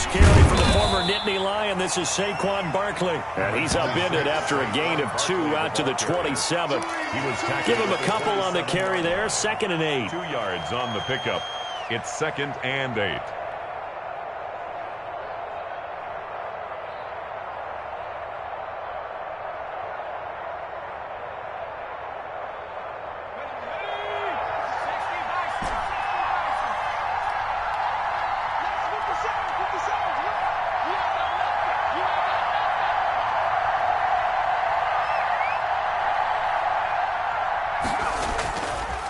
first carry for the former Nittany Lion. This is Saquon Barkley. And he's upended after a gain of 2 out to the 27. Give him a couple on the carry there. 2nd and 8. 2 yards on the pickup. It's 2nd and 8.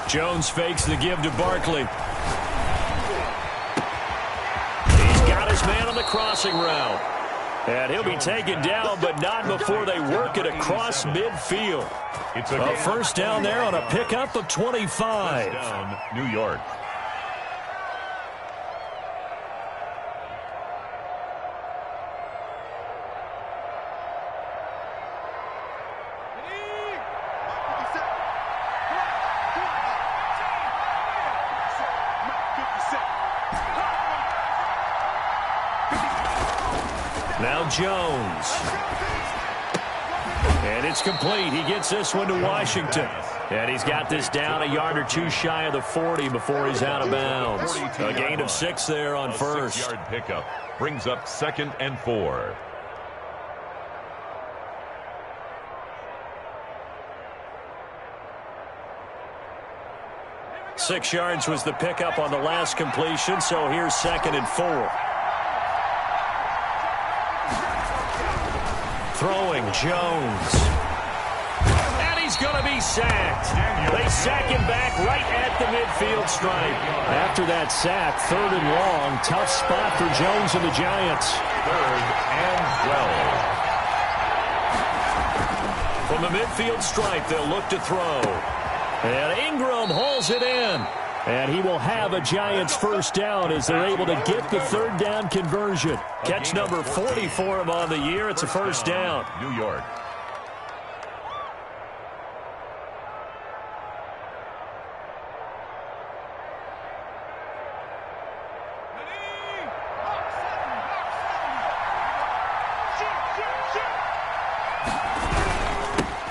Jones fakes the give to Barkley. He's got his man on the crossing route. And he'll be taken down, but not before they work it across midfield. It's a first down there on a pickup of 25. Down, New York. Now Jones. And it's complete. He gets this one to Washington. And he's got this down a yard or 2 shy of the 40 before he's out of bounds. A gain of 6 there on first. 6-yard pickup brings up 2nd and 4. Six yards was the pickup on the last completion, so here's 2nd and 4. Throwing Jones. And he's going to be sacked. They sack him back right at the midfield stripe. After that sack, 3rd and long. Tough spot for Jones and the Giants. 3rd and 12. From the midfield stripe, they'll look to throw. And Ingram hauls it in. And he will have a Giants first down as they're able to get the 3rd down conversion. Catch number 40 for him on the year. It's a first down. New York.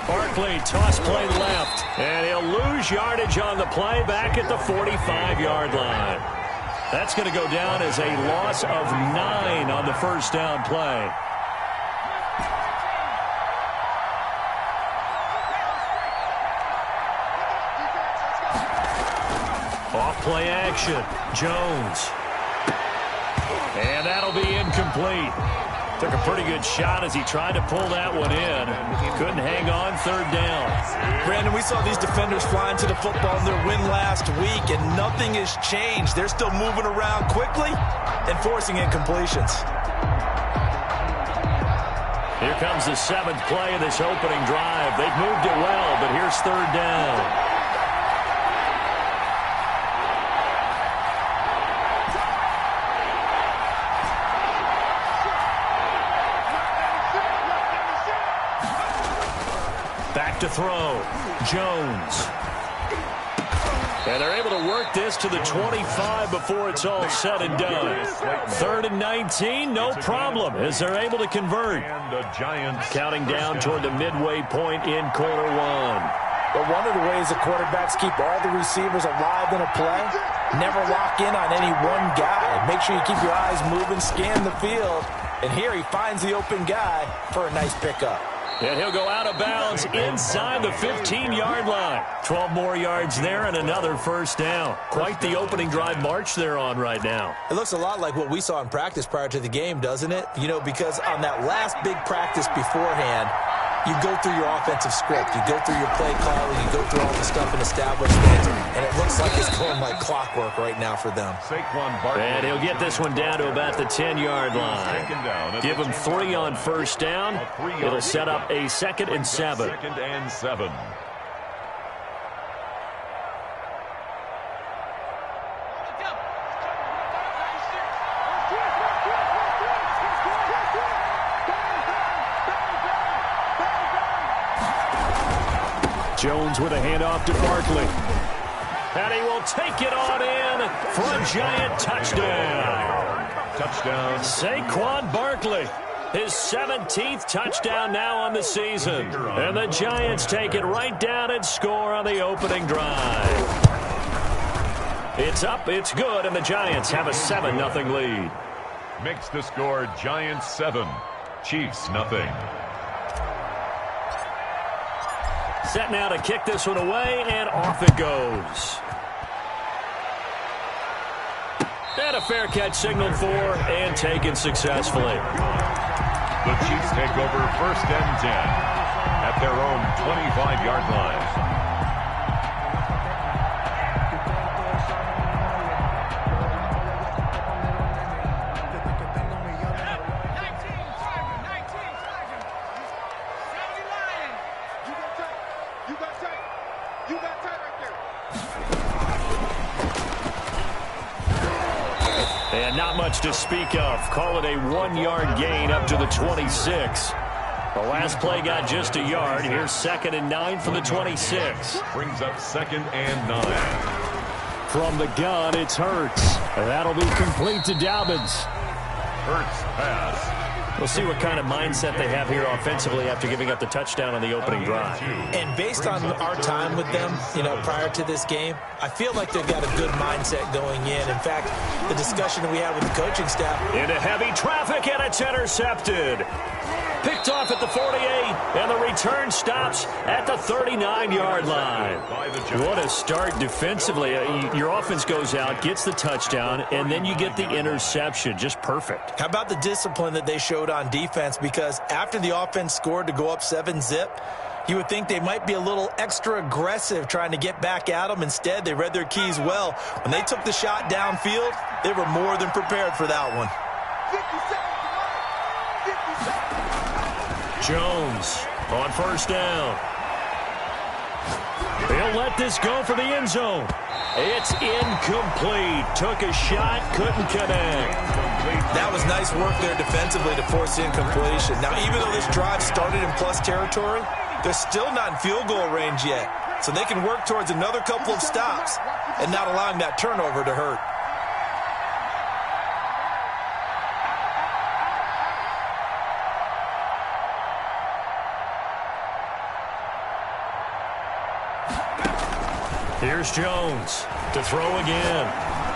Barkley, toss play left. And he'll lose yardage on the play back at the 45-yard line. That's going to go down as a loss of 9 on the first down play. Off play action. Jones. And that'll be incomplete. Took a pretty good shot as he tried to pull that one in. Couldn't hang on, 3rd down. Brandon, we saw these defenders flying to the football in their win last week, and nothing has changed. They're still moving around quickly and forcing incompletions. Here comes the 7th play of this opening drive. They've moved it well, but here's 3rd down. Back to throw. Jones. And they're able to work this to the 25 before it's all said and done. 3rd and 19, no problem, as they're able to convert. And the Giants counting down toward the midway point in quarter 1. But one of the ways the quarterbacks keep all the receivers alive in a play, never lock in on any one guy. Make sure you keep your eyes moving, scan the field. And here he finds the open guy for a nice pickup. And he'll go out of bounds inside the 15-yard line. 12 more yards there and another first down. Quite the opening drive march they're on right now. It looks a lot like what we saw in practice prior to the game, doesn't it? You know, because on that last big practice beforehand, you go through your offensive script. You go through your play calling. You go through all the stuff in establishment. And it looks like it's going like clockwork right now for them. Saquon Barkley. And he'll get this one down to about the 10-yard line. Give him 3 on first down. It'll set up a 2nd and 7. 2nd and 7. Jones with a handoff to Barkley. And he will take it on in for a Giant touchdown. touchdown. Saquon Barkley. His 17th touchdown now on the season. And the Giants take it right down and score on the opening drive. It's up, it's good, and the Giants have a 7-0 lead. Makes the score Giants 7, Chiefs 0. Set now to kick this one away, and off it goes. And a fair catch signaled for and taken successfully. The Chiefs take over 1st and 10 at their own 25-yard line. And not much to speak of. Call it a 1-yard gain up to the 26. The last play got just a yard. Here's 2nd and 9 for the 26. Brings up 2nd and 9. From the gun, it's Hurts. That'll be complete to Dobbins. Hurts pass. We'll see what kind of mindset they have here offensively after giving up the touchdown on the opening drive. And based on our time with them, prior to this game, I feel like they've got a good mindset going in. In fact, the discussion that we had with the coaching staff. Into heavy traffic, and it's intercepted. Picked off at the 48, and the return stops at the 39-yard line. What a start defensively. Your offense goes out, gets the touchdown, and then you get the interception. Just perfect. How about the discipline that they showed on defense? Because after the offense scored to go up 7-zip, you would think they might be a little extra aggressive trying to get back at them. Instead, they read their keys well. When they took the shot downfield, they were more than prepared for that one. Jones on 1st down. They'll let this go for the end zone. It's incomplete. Took a shot, couldn't connect. That was nice work there defensively to force incompletion. Now, even though this drive started in plus territory, they're still not in field goal range yet. So they can work towards another couple of stops and not allowing that turnover to hurt. Here's Jones to throw again.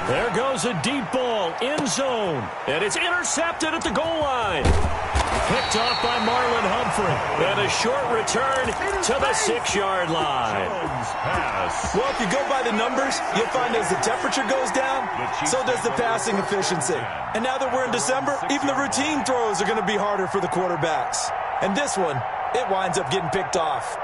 There goes a deep ball, end zone, and it's intercepted at the goal line. Picked off by Marlon Humphrey, and a short return to the 6-yard line. Well, if you go by the numbers, you'll find as the temperature goes down, so does the passing efficiency. And now that we're in December, even the routine throws are going to be harder for the quarterbacks. And this one, it winds up getting picked off.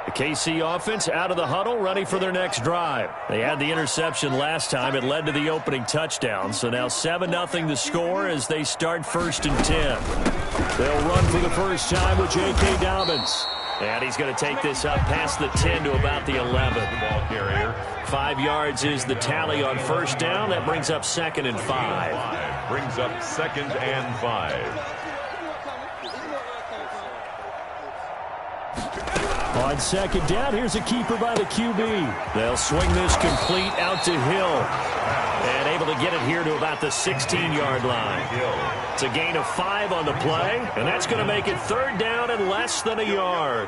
The KC offense out of the huddle, ready for their next drive. They had the interception last time. It led to the opening touchdown. So now 7-0 the score as they start 1st and 10. They'll run for the first time with J.K. Dobbins. And he's going to take this up past the 10 to about the 11. Ball carrier. 5 yards is the tally on 1st down. That brings up 2nd and 5. Brings up 2nd and 5. On 2nd down, here's a keeper by the QB. They'll swing this complete out to Hill. And able to get it here to about the 16-yard line. It's a gain of 5 on the play, and that's going to make it 3rd down and less than a yard.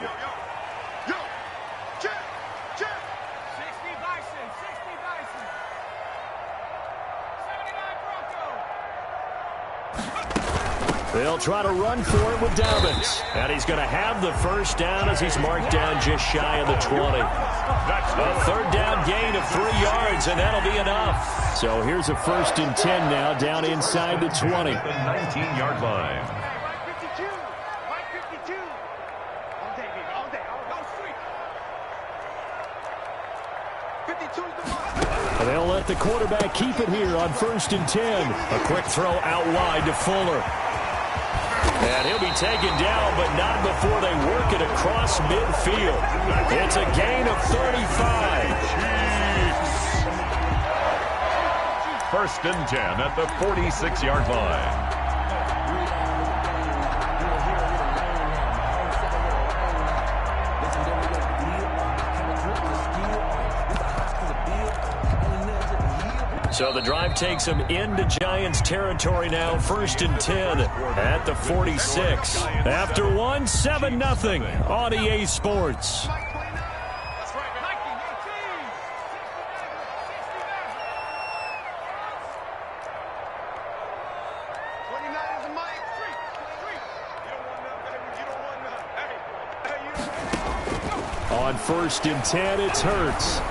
They'll try to run for it with Dobbins. And he's going to have the first down as he's marked down just shy of the 20. A 3rd down gain of 3 yards, and that'll be enough. So here's a 1st and 10 now down inside the 20. The 19-yard line. They'll let the quarterback keep it here on 1st and 10. A quick throw out wide to Fuller. And he'll be taken down, but not before they work it across midfield. It's a gain of 35. Chiefs. 1st and 10 at the 46-yard line. So the drive takes them into Giants territory now, 1st and 10 at the 46. After 7-0 on EA Sports. On 1st and 10, it's Hurts.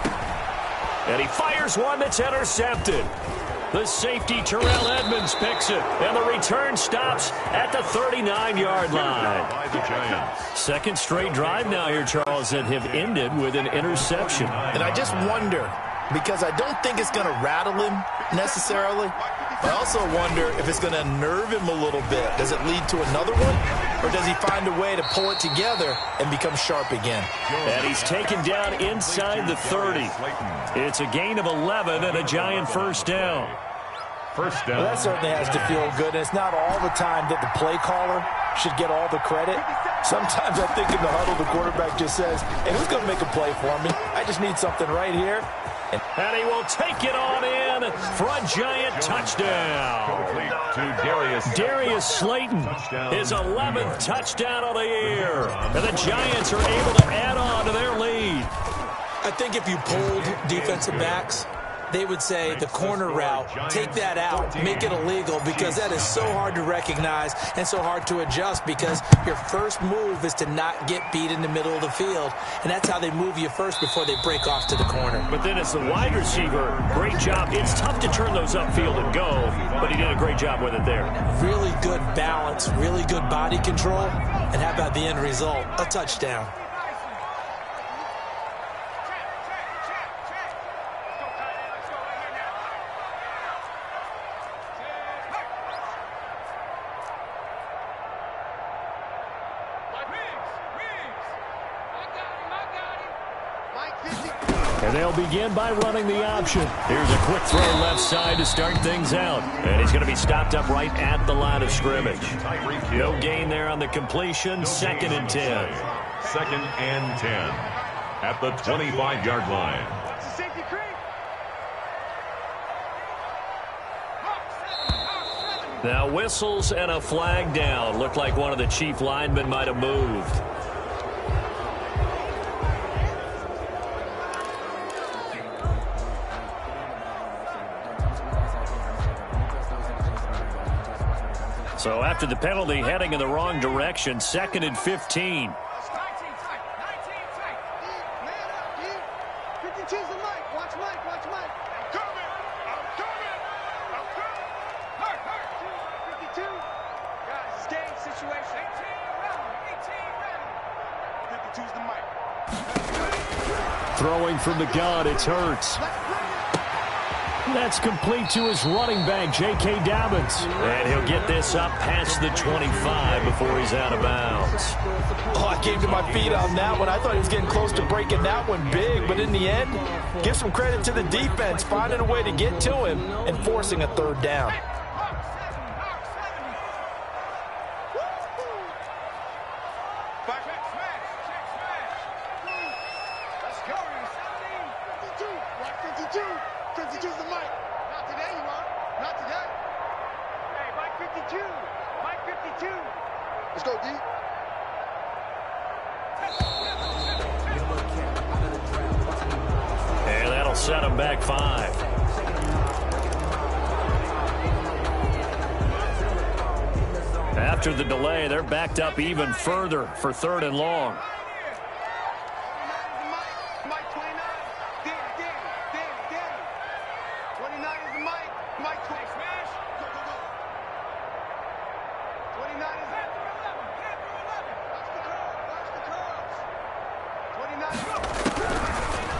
And he fires one that's intercepted. The safety, Terrell Edmonds, picks it. And the return stops at the 39-yard line. By the Giants. Second straight drive now here, Charles, that have ended with an interception. And I just wonder, because I don't think it's going to rattle him necessarily, but I also wonder if it's going to nerve him a little bit. Does it lead to another one? Or does he find a way to pull it together and become sharp again? And he's taken down inside the 30. It's a gain of 11 and a Giant first down. First down. Well, that certainly has to feel good. And it's not all the time that the play caller should get all the credit. Sometimes I think in the huddle, the quarterback just says, hey, who's going to make a play for me? I just need something right here. And he will take it on in for a Giant touchdown. To Darius Slayton, his 11th touchdown of the year. And the Giants are able to add on to their lead. I think if you polled defensive backs, they would say the corner route, take that out, make it illegal, because that is so hard to recognize and so hard to adjust, because your first move is to not get beat in the middle of the field, and that's how they move you first before they break off to the corner. But then as the wide receiver, great job. It's tough to turn those upfield and go, but he did a great job with it there. Really good balance, really good body control, and how about the end result? A touchdown. And they'll begin by running the option. Here's a quick throw left side to start things out. And he's going to be stopped up right at the line of scrimmage. No gain there on the completion. 2nd and 10. 2nd and 10 at the 25-yard line. Now whistles and a flag down. Looked like one of the chief linemen might have moved. So after the penalty, heading in the wrong direction, 2nd and 15. Throwing from the gun, it's Hurts. That's complete to his running back, J.K. Dobbins. And he'll get this up past the 25 before he's out of bounds. Oh, I came to my feet on that one. I thought he was getting close to breaking that one big, but in the end, give some credit to the defense, finding a way to get to him and forcing a 3rd down. Let's go, D. And that'll set him back 5. After the delay, they're backed up even further for 3rd and long.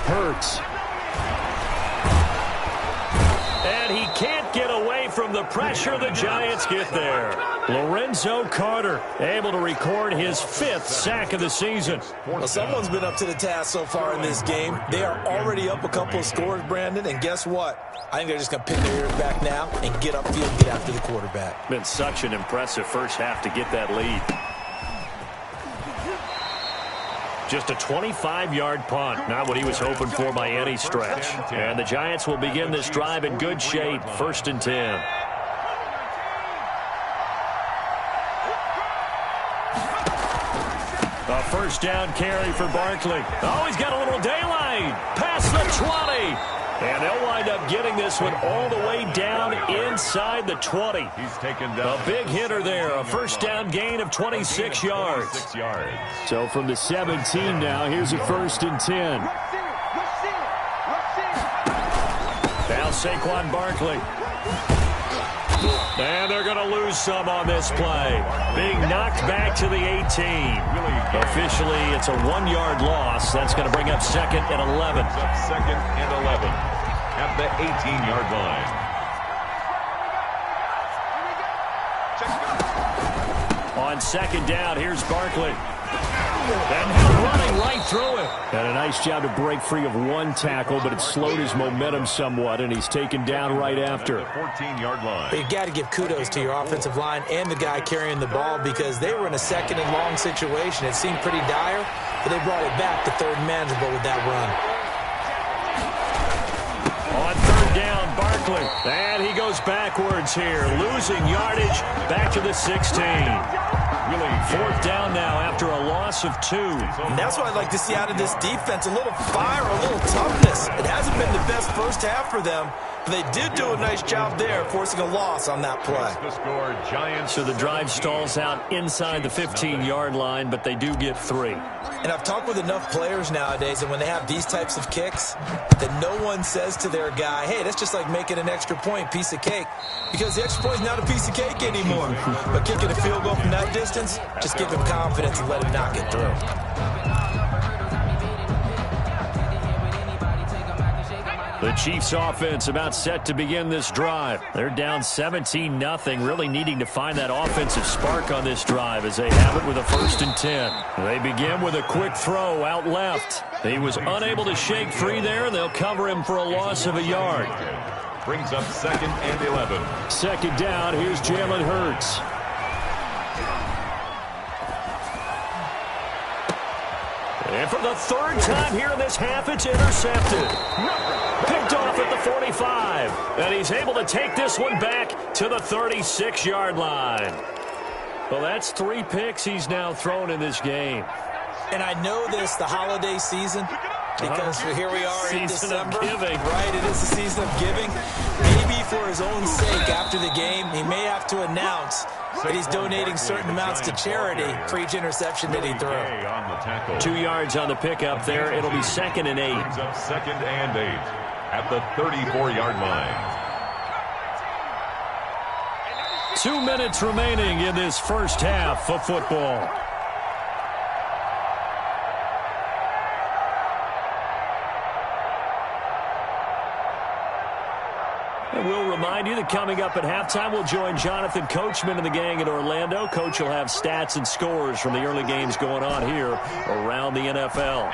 Hurts. And he can't get away from the pressure. The Giants get there. Lorenzo Carter able to record his 5th sack of the season. Well, someone's been up to the task so far in this game. They are already up a couple of scores, Brandon, and guess what? I think they're just going to pin their ears back now and get upfield and get after the quarterback. Been such an impressive first half to get that lead. Just a 25-yard punt. Not what he was hoping for by any stretch. And the Giants will begin this drive in good shape. 1st and 10. A first down carry for Barkley. Oh, he's got a little daylight. Past the 20. And they'll wind up getting this one all the way down inside the 20. He's taken down. A big hitter there. A first down gain of 26 yards. So from the 17 now, here's a 1st and 10. Now Saquon Barkley. And they're going to lose some on this play. Being knocked back to the 18. Officially, it's a 1-yard loss. That's going to bring up 2nd and 11. Second and 11 at the 18-yard line. On 2nd down, here's Barkley. And running right through it. And a nice job to break free of one tackle, but it slowed his momentum somewhat, and he's taken down right after. 14-yard line. But you got to give kudos to your offensive line and the guy carrying the ball because they were in a 2nd and long situation. It seemed pretty dire, but they brought it back to 3rd and manageable with that run. On 3rd down, Barkley. And he goes backwards here, losing yardage back to the 16. 4th down now after a loss of 2. And that's what I'd like to see out of this defense, a little fire, a little toughness. It hasn't been the best first half for them, but they did do a nice job there, forcing a loss on that play. The score, Giants. So the drive stalls out inside the 15-yard line, but they do get 3. And I've talked with enough players nowadays, and when they have these types of kicks, that no one says to their guy, hey, that's just like making an extra point, piece of cake. Because the extra point is not a piece of cake anymore. But kicking a field goal from that distance, just give him confidence and let him knock it through. The Chiefs offense about set to begin this drive. They're down 17-0, really needing to find that offensive spark on this drive as they have it with a 1st and 10. They begin with a quick throw out left. He was unable to shake free there, and they'll cover him for a loss of a yard. Brings up 2nd and 11. 2nd down, here's Jalen Hurts. And for the 3rd time here in this half, it's intercepted. Picked off at the 45. And he's able to take this one back to the 36-yard line. Well, that's 3 picks he's now thrown in this game. And I know this, the holiday season, because here we are in December. Giving. Right, it is the season of giving. Maybe for his own sake, after the game, he may have to announce that he's donating certain amounts to charity for each interception that he threw. 2 yards on the pickup there. It'll be 2nd and 8. Brings up 2nd and 8 at the 34-yard line. 2 minutes remaining in this first half of football. And we'll remind you that coming up at halftime, we'll join Jonathan Coachman and the gang in Orlando. Coach will have stats and scores from the early games going on here around the NFL.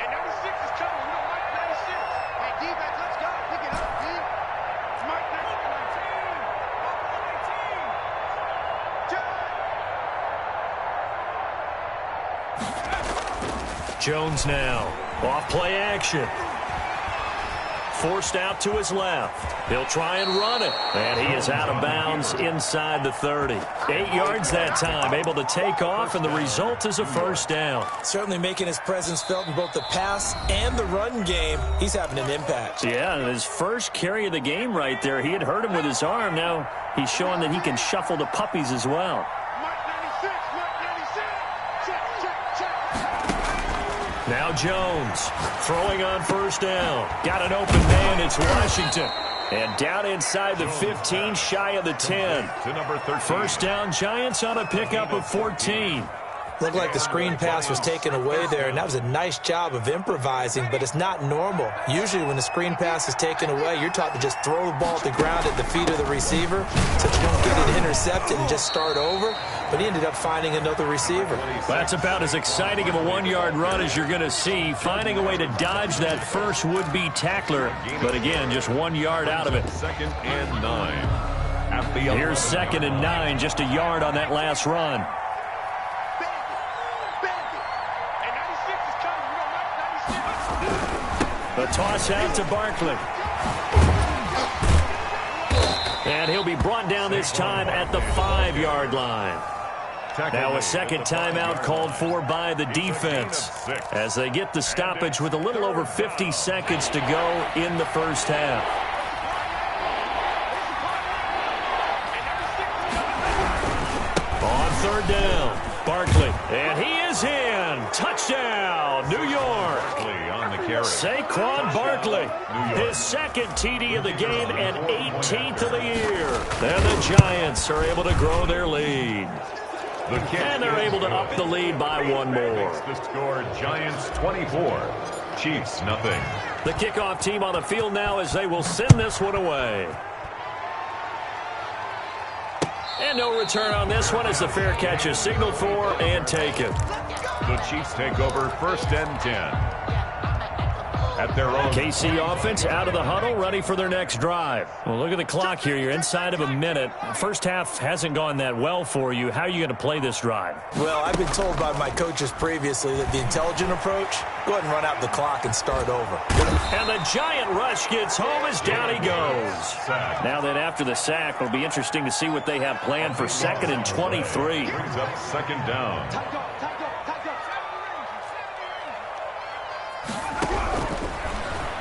Jones now, off play action. Forced out to his left. He'll try and run it. And he is out of bounds inside the 30. 8 yards that time, able to take off, and the result is a first down. Certainly making his presence felt in both the pass and the run game. He's having an impact. Yeah, and his first carry of the game right there, he had hurt him with his arm. Now he's showing that he can shuffle the puppies as well. Now Jones throwing on first down. Got an open man. It's Washington. And down inside the 15, shy of the 10. To number 13. First down, Giants on a pickup of 14. Looked like the screen pass was taken away there, and that was a nice job of improvising, but it's not normal. Usually when the screen pass is taken away, you're taught to just throw the ball at the ground at the feet of the receiver so that you don't get it intercepted and just start over, but he ended up finding another receiver. That's about as exciting of a 1-yard run as you're going to see, finding a way to dodge that first would-be tackler, but again, just 1 yard out of it. 2nd and 9. Here's 2nd and 9, just a yard on that last run. toss out to Barkley. And he'll be brought down this time at the 5-yard line. Now a second timeout called for by the defense as they get the stoppage with a little over 50 seconds to go in the first half. On third down, Barkley. And he is in. Touchdown, New York. On the carry. Saquon Barkley, his second TD of the game and 18th of the year. And the Giants are able to grow their lead. And they're able to up the lead by one more. The score, Giants 24, Chiefs nothing. The kickoff team on the field now as they will send this one away. And no return on this one as the fair catch is signaled for and taken. The Chiefs take over 1st and 10. At their own. KC offense out of the huddle, ready for their next drive. Well, look at the clock here. You're inside of a minute. First half hasn't gone that well for you. How are you going to play this drive? Well, I've been told by my coaches previously that the intelligent approach, go ahead and run out the clock and start over. And the giant rush gets home as down he goes. Now that after the sack, it'll be interesting to see what they have planned for 2nd and 23. Brings up 2nd down.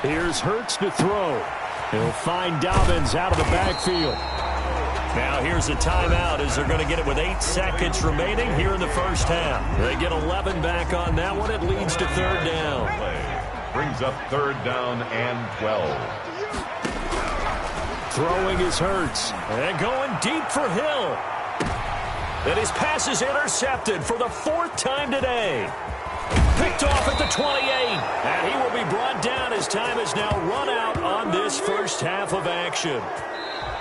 Here's Hurts to throw. He'll find Dobbins out of the backfield. Now here's a timeout as they're going to get it with 8 seconds remaining here in the first half. They get 11 back on that one. It leads to 3rd down. Brings up 3rd down and 12. Throwing is Hurts. And going deep for Hill. And his pass is intercepted for the 4th time today. Picked off at the 28, and he will be brought down as time is now run out on this first half of action.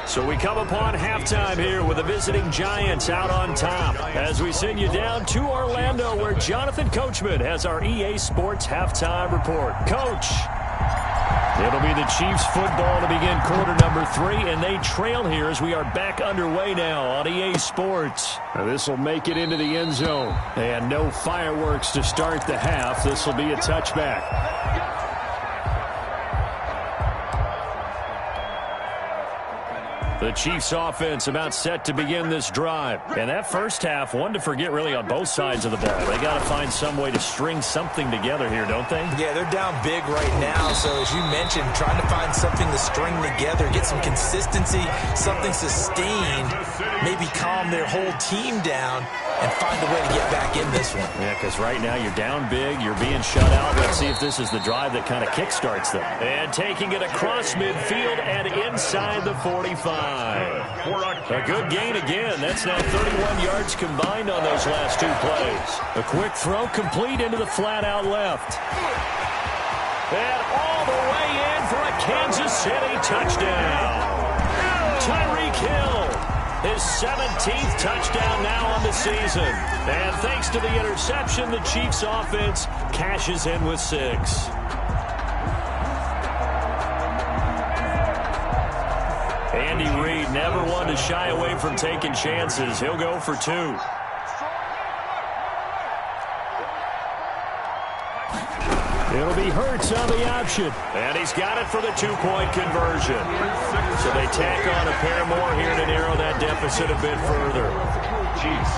So we come upon halftime here with the visiting Giants out on top as we send you down to Orlando where Jonathan Coachman has our EA Sports halftime report. Coach, it'll be the Chiefs football to begin quarter number 3, and they trail here as we are back underway now on EA Sports. Now this will make it into the end zone, and no fireworks to start the half. This will be a touchback. The Chiefs offense about set to begin this drive. And that first half, one to forget really on both sides of the ball. They got to find some way to string something together here, don't they? Yeah, they're down big right now. So as you mentioned, trying to find something to string together, get some consistency, something sustained, maybe calm their whole team down and find a way to get back in this one. Yeah, because right now you're down big, you're being shut out. Let's see if this is the drive that kind of kickstarts them. And taking it across midfield and inside the 45. A good gain again. That's now 31 yards combined on those last 2 plays. A quick throw complete into the flat out left. And all the way in for a Kansas City touchdown. Tyreek Hill. His 17th touchdown now on the season. And thanks to the interception, the Chiefs offense cashes in with 6. Andy Reid never one to shy away from taking chances. He'll go for 2. It'll be Hurts on the option. And he's got it for the 2-point conversion. So they tack on a pair more here to narrow that deficit a bit further. Chiefs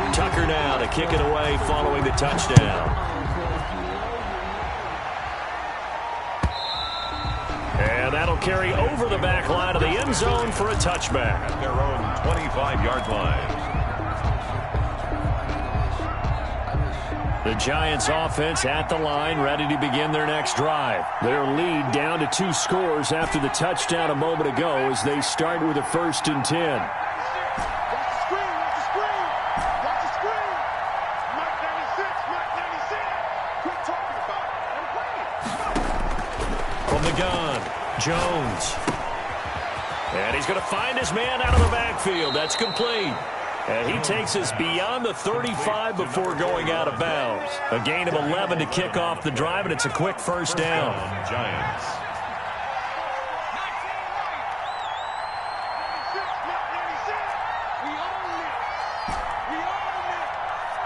8. Tucker now to kick it away following the touchdown. And that'll carry over the back line of the end zone for a touchback. At their own 25-yard line. The Giants offense at the line, ready to begin their next drive. Their lead down to 2 scores after the touchdown a moment ago as they start with a 1st and 10. From the gun, Jones. And he's going to find his man out of the backfield. That's complete. And he takes us beyond the 35 before going out of bounds. A gain of 11 to kick off the drive, and it's a quick 1st down. Giants.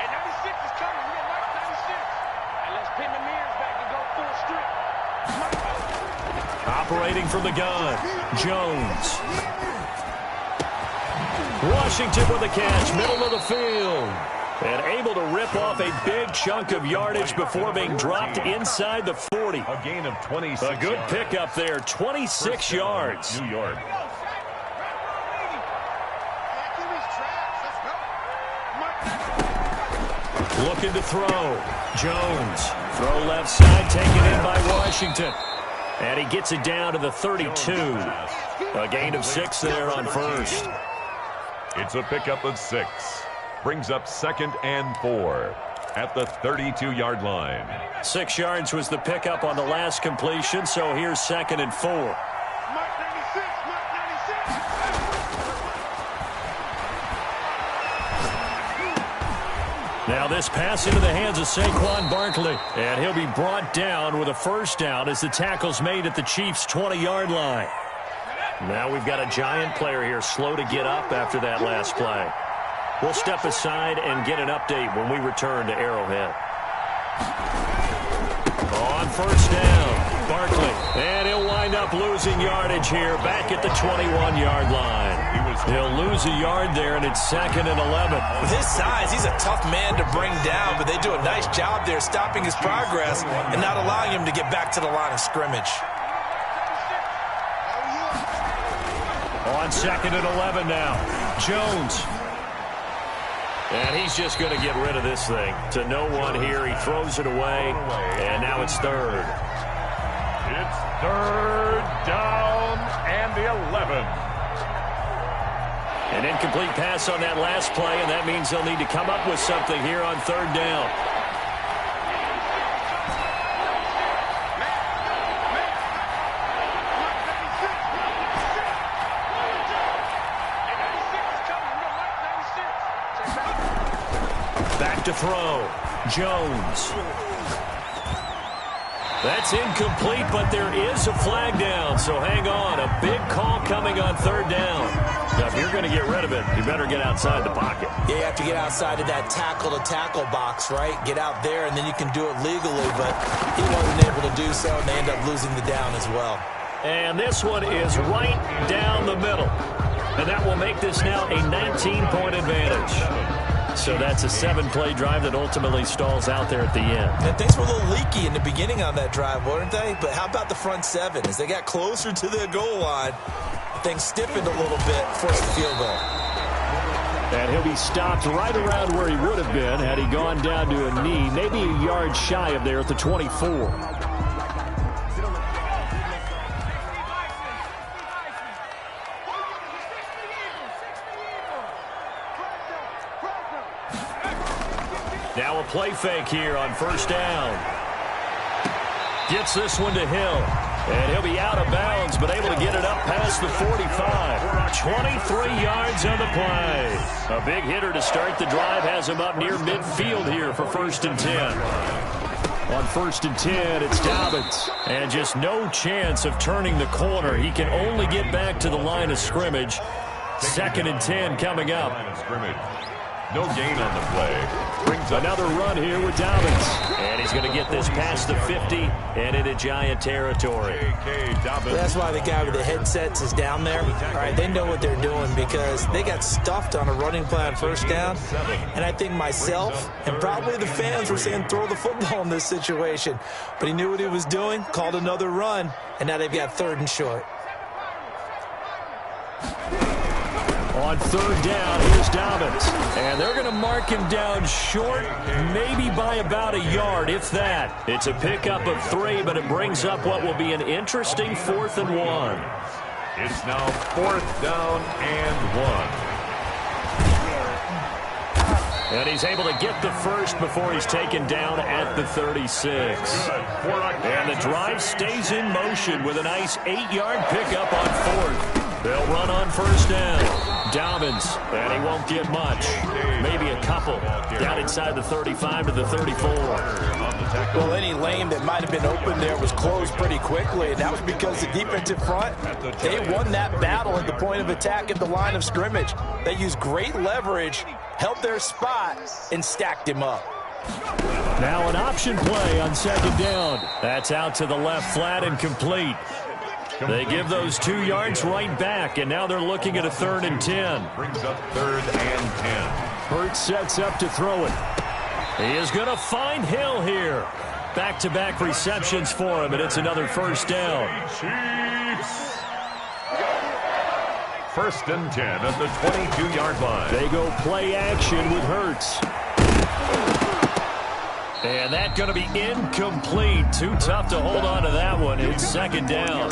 And 96 is coming. We got 96. And let's pin the Operating from the gun, Jones. Washington with the catch, middle of the field. And able to rip off a big chunk of yardage before being dropped inside the 40. A gain of 26. A good pickup there, 26 yards. New York. Looking to throw. Jones. Throw left side, taken in by Washington. And he gets it down to the 32. A gain of 6 there on first. It's a pickup of 6. Brings up 2nd and 4 at the 32-yard line. 6 yards was the pickup on the last completion, so here's 2nd and 4. Now this pass into the hands of Saquon Barkley. And he'll be brought down with a first down as the tackle's made at the Chiefs' 20-yard line. Now we've got a Giant player here slow to get up after that last play. We'll step aside and get an update when we return to Arrowhead. On first down, Barkley. And he'll wind up losing yardage here back at the 21-yard line. He'll lose a yard there, and it's 2nd and 11. With his size, he's a tough man to bring down, but they do a nice job there stopping his progress and not allowing him to get back to the line of scrimmage. On 2nd and 11 now, Jones. And he's just going to get rid of this thing. To no one here, he throws it away, and now it's 3rd. It's 3rd down and 11. An incomplete pass on that last play, and that means they'll need to come up with something here on 3rd down. Back to throw. Jones. That's incomplete, but there is a flag down, so hang on. A big call coming on 3rd down. Now, if you're going to get rid of it, you better get outside the pocket. Yeah, you have to get outside of that tackle-to-tackle box, right? Get out there, and then you can do it legally, but he wasn't able to do so, and they end up losing the down as well. And this one is right down the middle. And that will make this now a 19-point advantage. So that's a 7-play drive that ultimately stalls out there at the end. And things were a little leaky in the beginning on that drive, weren't they? But how about the front 7? As they got closer to the goal line, things stiffened a little bit, forced the field goal. And he'll be stopped right around where he would have been had he gone down to a knee, maybe a yard shy of there at the 24. Now a play fake here on first down. Gets this one to Hill. And he'll be out of bounds, but able to get it up past the 45. 23 yards on the play. A big hitter to start the drive has him up near midfield here for 1st and 10. On 1st and 10, it's Dobbins. And just no chance of turning the corner. He can only get back to the line of scrimmage. 2nd and 10 coming up. No gain on the play. Brings another run here with Dobbins. And he's going to get this past the 50 and into Giant territory. That's why the guy with the headsets is down there. All right, they know what they're doing because they got stuffed on a running play on first down. And I think myself and probably the fans were saying throw the football in this situation. But he knew what he was doing, called another run, and now they've got 3rd and short. On 3rd down, here's Dobbins. And they're going to mark him down short, maybe by about a yard, if that. It's a pickup of 3, but it brings up what will be an interesting 4th and 1. It's now 4th down and 1. And he's able to get the first before he's taken down at the 36. And the drive stays in motion with a nice 8-yard pickup on 4th. They'll run on first down. Dobbins, and he won't get much. Maybe a couple. Down inside the 35 to the 34. Well, any lane that might have been open there was closed pretty quickly, and that was because the defensive front, they won that battle at the point of attack at the line of scrimmage. They used great leverage, held their spot, and stacked him up. Now an option play on 2nd down. That's out to the left flat and complete. They give those 2 yards right back, and now they're looking at a 3rd and 10. Brings up 3rd and 10. Hurts sets up to throw it. He is going to find Hill here. Back-to-back receptions for him, and it's another 1st down. Chiefs. 1st and 10 at the 22-yard line. They go play action with Hurts. And that's going to be incomplete. Too tough to hold on to that one. It's 2nd down.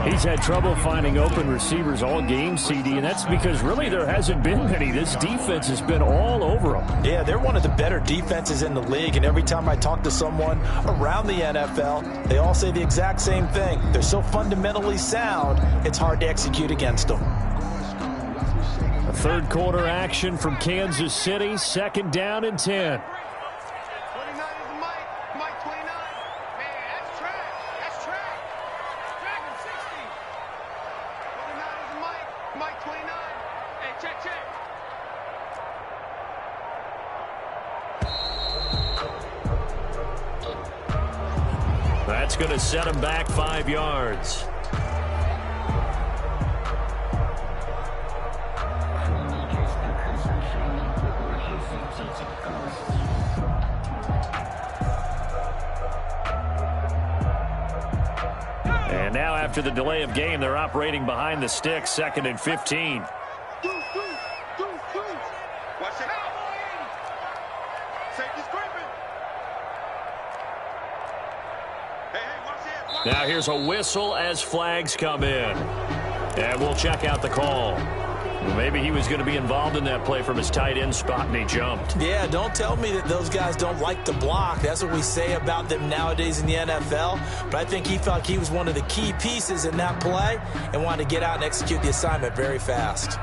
He's had trouble finding open receivers all game, CD, and that's because really there hasn't been many. This defense has been all over them. Yeah, they're one of the better defenses in the league, and every time I talk to someone around the NFL, they all say the exact same thing. They're so fundamentally sound, it's hard to execute against them. A 3rd quarter action from Kansas City, 2nd down and 10. That's going to set him back 5 yards. And now after the delay of game, they're operating behind the sticks, 2nd and 15. Watch it out. Safety scraping. Now here's a whistle as flags come in. And we'll check out the call. Maybe he was going to be involved in that play from his tight end spot, and he jumped. Yeah, don't tell me that those guys don't like to block. That's what we say about them nowadays in the NFL. But I think he felt he was one of the key pieces in that play and wanted to get out and execute the assignment very fast.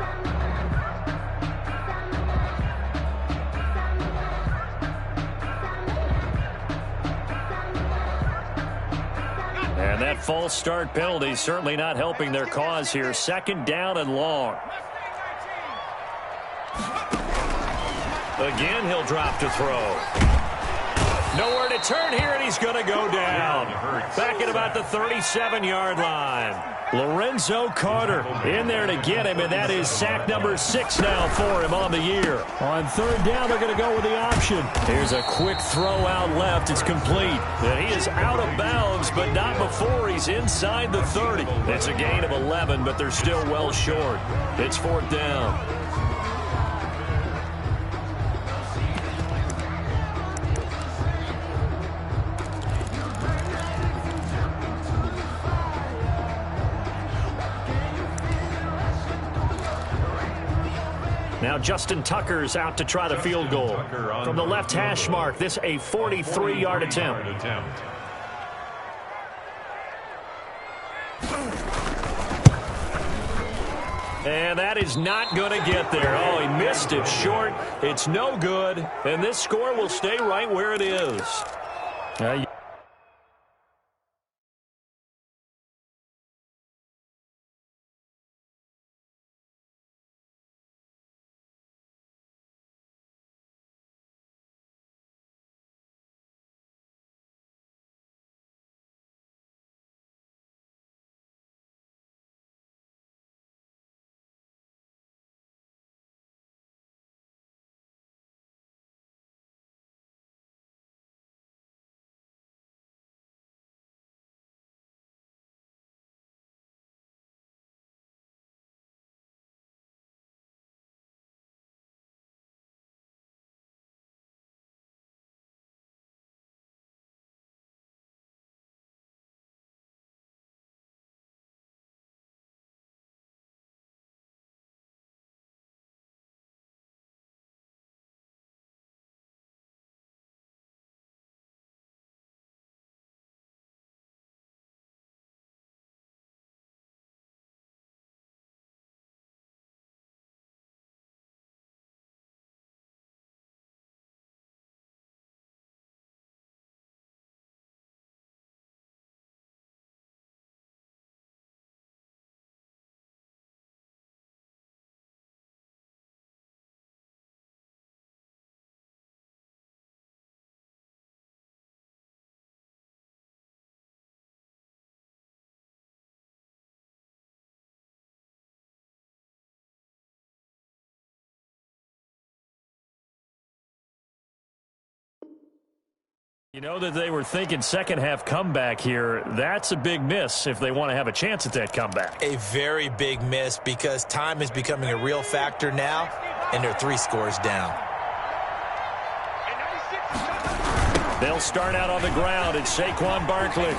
And that false start penalty is certainly not helping their cause here. 2nd down and long. Again, he'll drop to throw. Nowhere to turn here, and he's going to go down. Back at about the 37-yard line. Lorenzo Carter in there to get him, and that is sack number 6 now for him on the year. On 3rd down, they're going to go with the option. Here's a quick throw out left. It's complete. And he is out of bounds, but not before he's inside the 30. It's a gain of 11, but they're still well short. It's 4th down. Now Justin Tucker's out to try the field goal. From the left hash mark, this a 43-yard attempt. And that is not going to get there. Oh, he missed it short. It's no good. And this score will stay right where it is. You know that they were thinking second-half comeback here. That's a big miss if they want to have a chance at that comeback. A very big miss because time is becoming a real factor now, and they're 3 scores down. They'll start out on the ground. It's Saquon Barkley.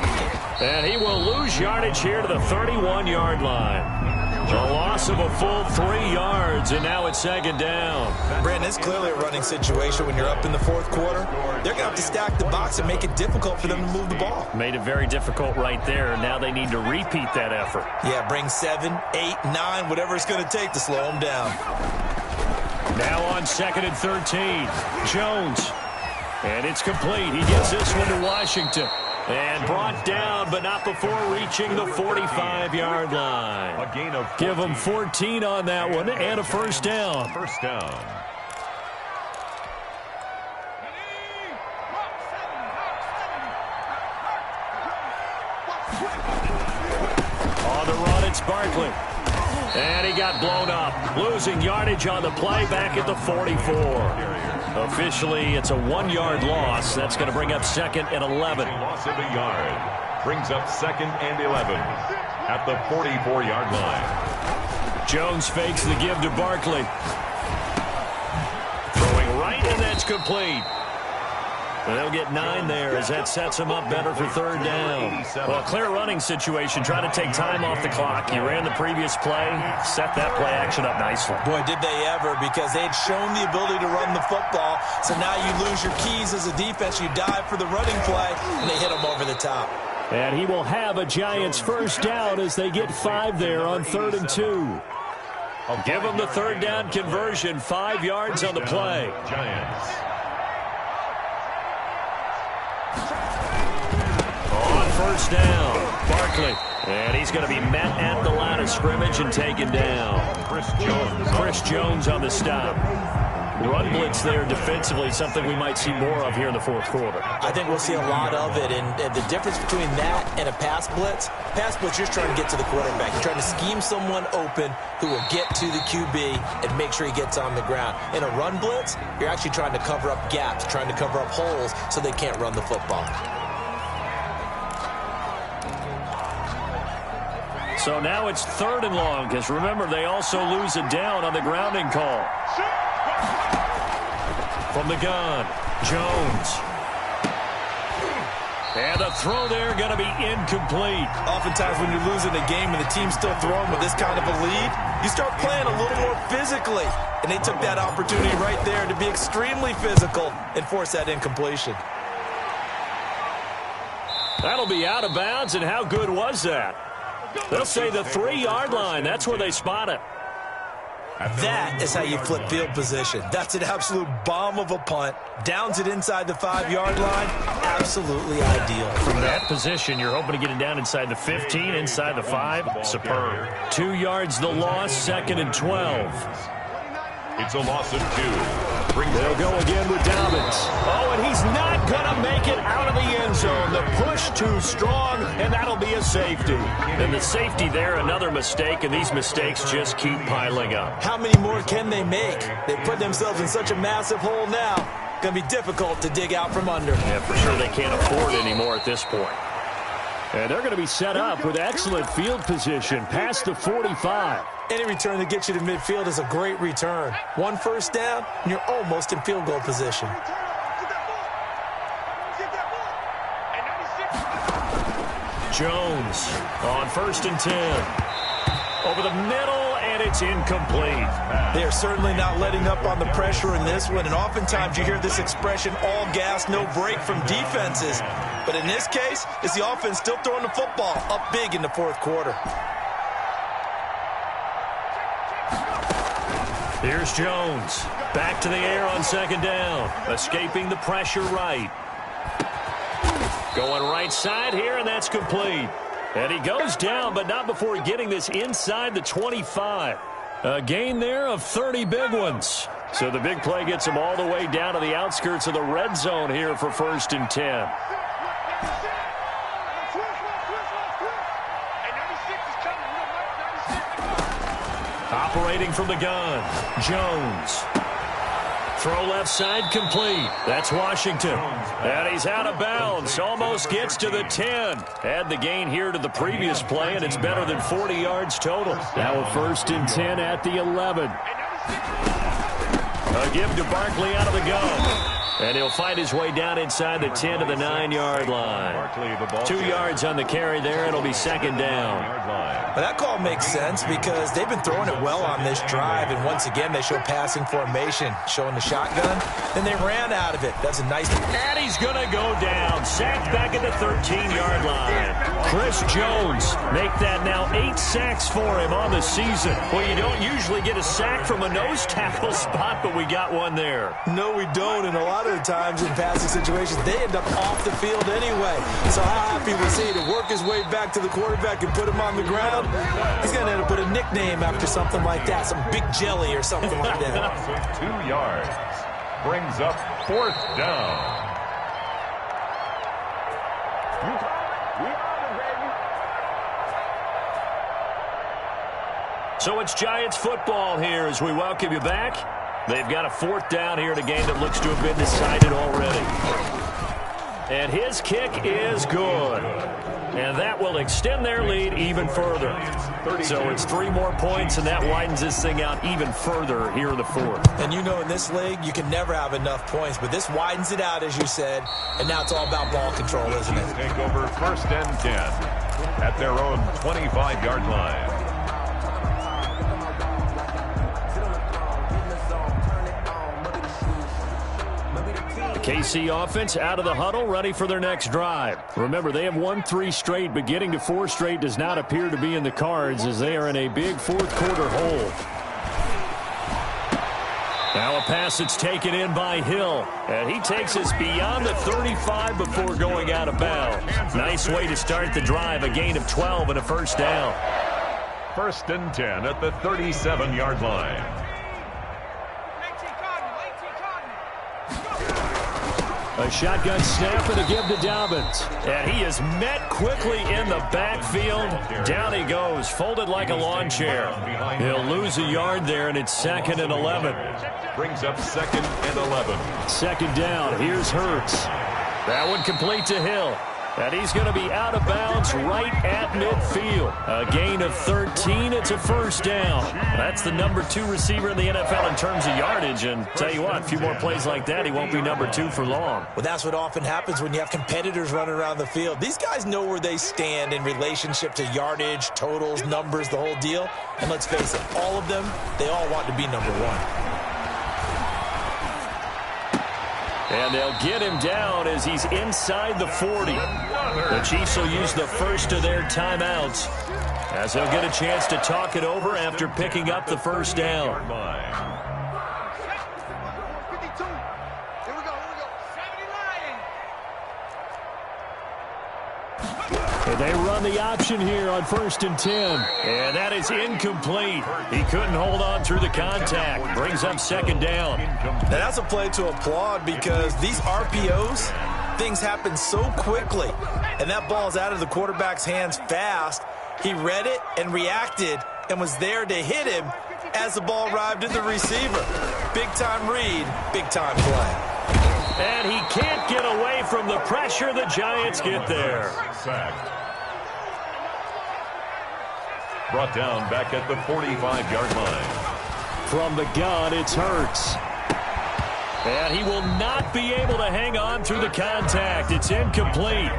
And he will lose yardage here to the 31-yard line. A loss of a full 3 yards, and now it's second down. Brandon, it's clearly a running situation when you're up in the fourth quarter. They're going to have to stack the box and make it difficult for them to move the ball. Made it very difficult right there. Now they need to repeat that effort. Yeah, bring 7, 8, 9, whatever it's going to take to slow them down. Now on 2nd and 13, Jones. And it's complete. He gets this one to Washington. And brought down, but not before reaching the 45-yard line. A gain of 14. Give them 14 on that one and a first down. First down. On the run, it's Barkley. And he got blown up. Losing yardage on the play back at the 44. Officially, it's a 1-yard loss. That's going to bring up 2nd and 11. Loss of a yard. Brings up 2nd and 11 at the 44-yard line. Jones fakes the give to Barkley. Throwing right, and that's complete. And they'll get 9 there as that sets them up better for 3rd down. Well, clear running situation. Trying to take time off the clock. You ran the previous play. Set that play action up nicely. Boy, did they ever, because they had shown the ability to run the football. So now you lose your keys as a defense. You dive for the running play, and they hit them over the top. And he will have a Giants first down as they get 5 there on 3rd and 2. Give them the 3rd down conversion. 5 yards on the play. Giants. On first down, Barkley. And he's going to be met at the line of scrimmage and taken down. Chris Jones on the stop. Run blitz there defensively, something we might see more of here in the fourth quarter. I think we'll see a lot of it, and the difference between that and a pass blitz, you're trying to get to the quarterback. You're trying to scheme someone open who will get to the QB and make sure he gets on the ground. In a run blitz, you're actually trying to cover up gaps, trying to cover up holes so they can't run the football. So now it's 3rd and long, because remember, they also lose a down on the grounding call. From the gun, Jones. And the throw there going to be incomplete. Oftentimes when you're losing a game and the team's still throwing with this kind of a lead, you start playing a little more physically. And they took that opportunity right there to be extremely physical and force that incompletion. That'll be out of bounds, and how good was that? They'll say the 3-yard line. That's where they spot it. That is how you flip field position. That's an absolute bomb of a punt. Downs it inside the 5-yard line. Absolutely ideal. From that position, you're hoping to get it down inside the 15, inside the 5. Superb. 2 yards the loss, 2nd and 12. It's a loss of 2. They'll go again with Dobbins. Oh, and he's not going to make it out of the end zone. The push too strong, and that'll be a safety. And the safety there, another mistake, and these mistakes just keep piling up. How many more can they make? They put themselves in such a massive hole now. Going to be difficult to dig out from under. Yeah, for sure they can't afford any more at this point. And they're going to be set up with excellent field position past the 45. Any return that gets you to midfield is a great return. 1 first down, and you're almost in field goal position. Jones on 1st and 10. Over the middle, and it's incomplete. They are certainly not letting up on the pressure in this one, and oftentimes you hear this expression, all gas, no break from defenses. But in this case, it's the offense still throwing the football up big in the fourth quarter. Here's Jones. Back to the air on 2nd down. Escaping the pressure right. Going right side here, and that's complete. And he goes down, but not before getting this inside the 25. A gain there of 30 big ones. So the big play gets him all the way down to the outskirts of the red zone here for 1st and 10. Operating from the gun, Jones. Throw left side complete. That's Washington. And he's out of bounds. Almost gets to the 10. Add the gain here to the previous play, and it's better than 40 yards total. Now a 1st and 10 at the 11. A give to Barkley out of the gun. And he'll find his way down inside the 10 to the 9-yard line. 2 yards on the carry there. It'll be 2nd down. Well, that call makes sense because they've been throwing it well on this drive, and once again they show passing formation, showing the shotgun, and they ran out of it. That's a nice... And he's going to go down. Sacked back at the 13-yard line. Chris Jones make that now 8 sacks for him on the season. Well, you don't usually get a sack from a nose tackle spot, but we got one there. No, we don't, and a lot of the times in passing situations, they end up off the field anyway. So how happy was he to work his way back to the quarterback and put him on the ground? He's going to end up with a nickname after something like that, some Big Jelly or something like that. 2 yards. Brings up 4th down. So it's Giants football here as we welcome you back. They've got a 4th down here in a game that looks to have been decided already. And his kick is good. And that will extend their lead even further. So it's 3 more points, and that widens this thing out even further here in the 4th. And you know in this league, you can never have enough points, but this widens it out, as you said, and now it's all about ball control, isn't it? Take over 1st and 10 at their own 25-yard line. KC offense out of the huddle, ready for their next drive. Remember, they have won 3 straight, but getting to 4 straight does not appear to be in the cards as they are in a big 4th quarter hole. Now a pass that's taken in by Hill, and he takes us beyond the 35 before going out of bounds. Nice way to start the drive, a gain of 12 and a 1st down. 1st and 10 at the 37-yard line. A shotgun snap and a give to Dobbins. And he is met quickly in the backfield. Down he goes, folded like a lawn chair. He'll lose a yard there, and it's 2nd and 11. Brings up 2nd and 11. 2nd down. Here's Hurts. That one complete to Hill. And he's going to be out of bounds right at midfield. A gain of 13. It's a 1st down. That's the number 2 receiver in the NFL in terms of yardage. And tell you what, a few more plays like that, he won't be number 2 for long. Well, that's what often happens when you have competitors running around the field. These guys know where they stand in relationship to yardage, totals, numbers, the whole deal. And let's face it, all of them, they all want to be number 1. And they'll get him down as he's inside the 40. The Chiefs will use the first of their timeouts as they'll get a chance to talk it over after picking up the 1st down. And they run the option here on 1st and 10. And that is incomplete. He couldn't hold on through the contact. Brings up 2nd down. Now that's a play to applaud because these RPOs, things happen so quickly. And that ball's out of the quarterback's hands fast. He read it and reacted and was there to hit him as the ball arrived at the receiver. Big-time read, big-time play. And he can't get away from the pressure. The Giants get there. Brought down back at the 45-yard line. From the gun, it's Hurts. And he will not be able to hang on through the contact. It's incomplete.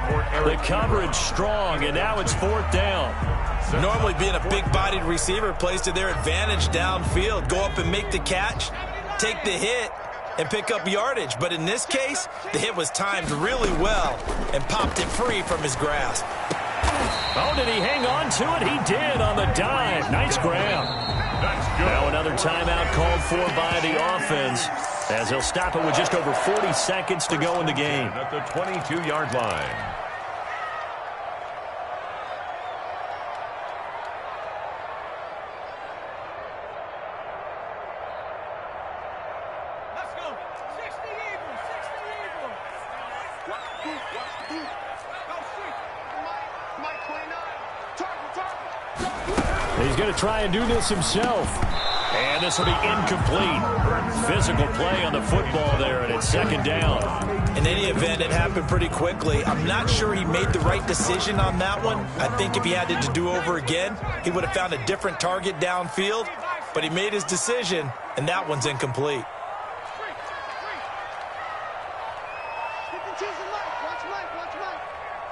The coverage strong, and now it's 4th down. Normally being a big-bodied receiver plays to their advantage downfield. Go up and make the catch, take the hit, and pick up yardage. But in this case, the hit was timed really well and popped it free from his grasp. Oh, did he hang on to it? He did on the dive. Nice grab. Now another timeout called for by the offense as he'll stop it with just over 40 seconds to go in the game. At the 22-yard line. He's going to try and do this himself. And this will be incomplete. Physical play on the football there, and it's second down. In any event, it happened pretty quickly. I'm not sure he made the right decision on that one. I think if he had it to do over again, he would have found a different target downfield. But he made his decision, and that one's incomplete.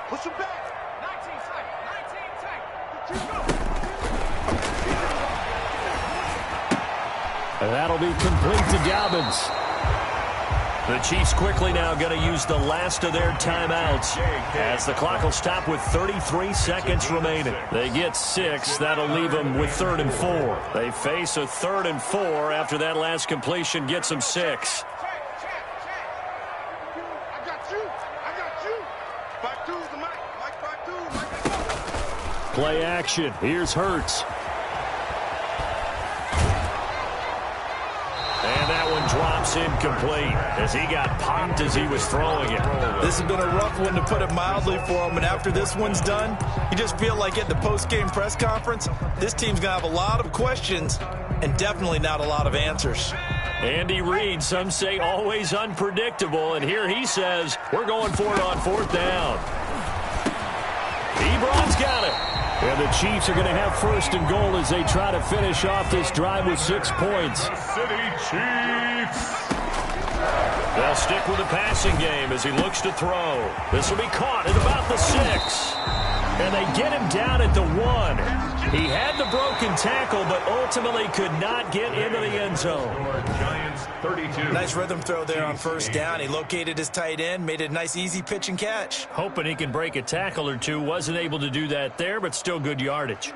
Push him back. 19 tight. And that'll be complete to Dobbins. The Chiefs quickly now going to use the last of their timeouts as the clock will stop with 33 seconds remaining. They get 6. That'll leave them with 3rd and 4. They face a 3rd and 4 after that last completion gets them 6. I got you. Back two's the mic. Mike back two. Play action. Here's Hurts. And that one drops incomplete as he got popped as he was throwing it. This has been a rough one, to put it mildly, for him. And after this one's done, you just feel like at the post-game press conference, this team's going to have a lot of questions and definitely not a lot of answers. Andy Reid, some say always unpredictable, and here he says, we're going for it on 4th down. Ebron's got it. And the Chiefs are going to have 1st and goal as they try to finish off this drive with 6 points. City Chiefs. They'll stick with the passing game as he looks to throw. This will be caught at about the 6. And they get him down at the 1. He had the broken tackle, but ultimately could not get into the end zone. Giants 32. Nice rhythm throw there on 1st down. He located his tight end, made it a nice easy pitch and catch. Hoping he can break a tackle or two. Wasn't able to do that there, but still good yardage.